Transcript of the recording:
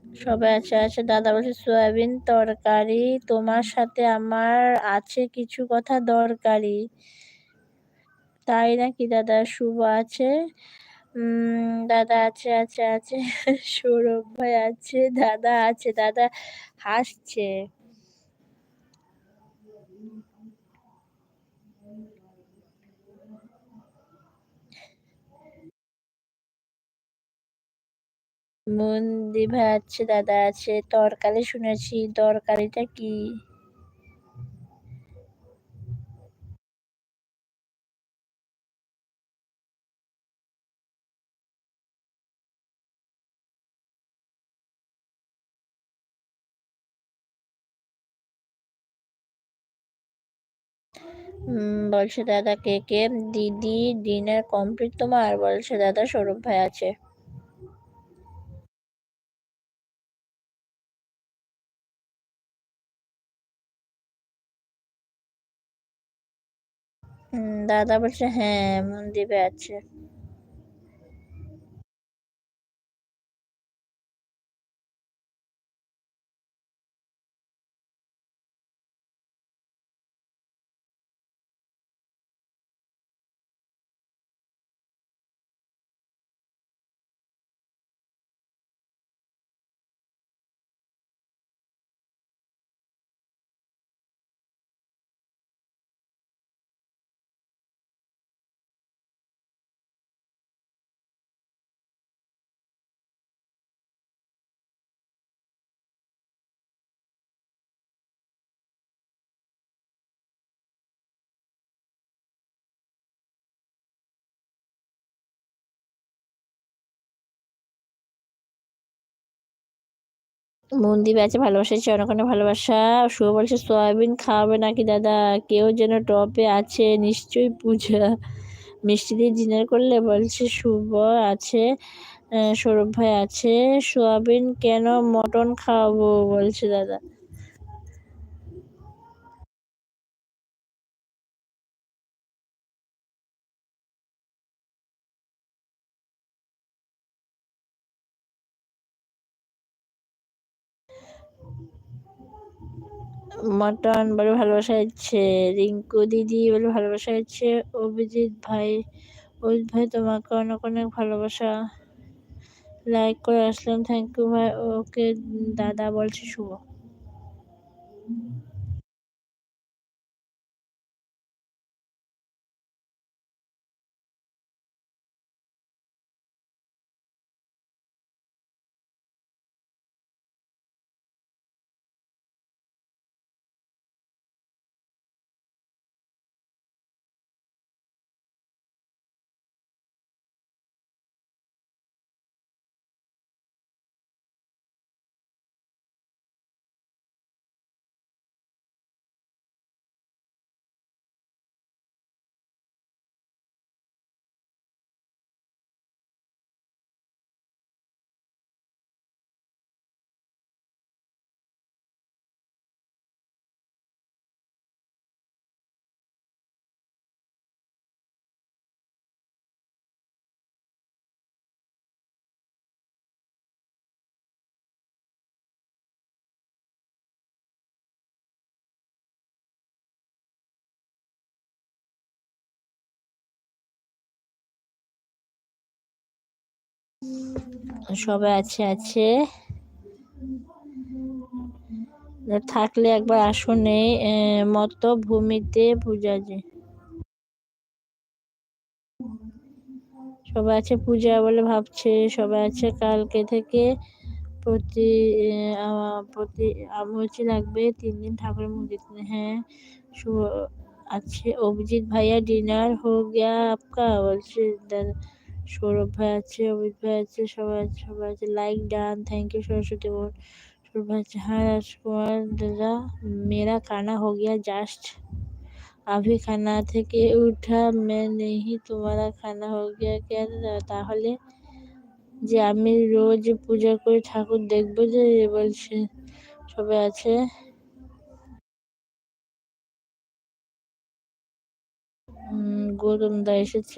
সবাই আছে আছে। দাদা বলছে সয়াবিন তরকারি, তোমার সাথে আমার আছে কিছু কথা দরকারি। তাই নাকি দাদা? শুভ আছে, দাদা আছে আছে আছে। সৌরভ ভাই আছে, দাদা আছে, দাদা হাসছে। মন্দি ভাই আছে, দাদা আছে। তরকারি শুনেছি, তরকারিটা কি? বলছে দাদা কে কে? দিদি ডিনার কমপ্লিট তোমার? বলছে দাদা সৌরভ ভাই আছে। দাদা বলছে হ্যাঁ মনদীপে আছে। মন্দির আছে, ভালোবাসা দিচ্ছে অনেক অনেক ভালোবাসা। শুভ বলছে সয়াবিন খাওয়াবে নাকি দাদা? কেউ যেন টপে আছে, নিশ্চয়ই পূজা। মিষ্টি দিয়ে ডিনার করলে? বলছে শুভ আছে, সৌরভ ভাই আছে। সোয়াবিন কেন, মটন খাওয়াবো বলছে দাদা। মটন বলে ভালোবাসা দিচ্ছে। রিঙ্কু দিদি বলে ভালোবাসা দিচ্ছে। অভিজিৎ ভাই, অভিজিৎ ভাই তোমাকে অনেক অনেক ভালোবাসা, লাইক করে আসলাম, থ্যাংক ইউ ভাই। ওকে দাদা বলছে শুভ। সবাই আছে আছে। থাকলে একবার আসনে মতো ভূমিতে পূজাজি। সবাই আছে, পূজা বলে ভাবছে। সবাই আছে কালকে থেকে প্রতি প্রতি আমুচি লাগবে 3 दिन ঠাকুরের মুখ দিতে। হ্যাঁ শুভ আছে। অভিজিৎ ভাইয়া ডিনার হো গয়া আপকা বলছে দাদা। সৌরভ ভাই আছে, অভিজিৎ ভাই আছে, সবাই আছে সবাই আছে। Like done, thank you Saraswati বোন। সৌরভ ভাই আছে, হ্যাঁ রাজকুমার দাদা मेरा खाना हो गया जस्ट अभी खाना থেকে উঠা मैं नहीं तुम्हारा खाना हो गया क्या दाদা? তাহলে যে আমি রোজ পূজা করে ঠাকুর দেখবো যে বলছে। সবাই আছে। গৌতম দা এসেছে।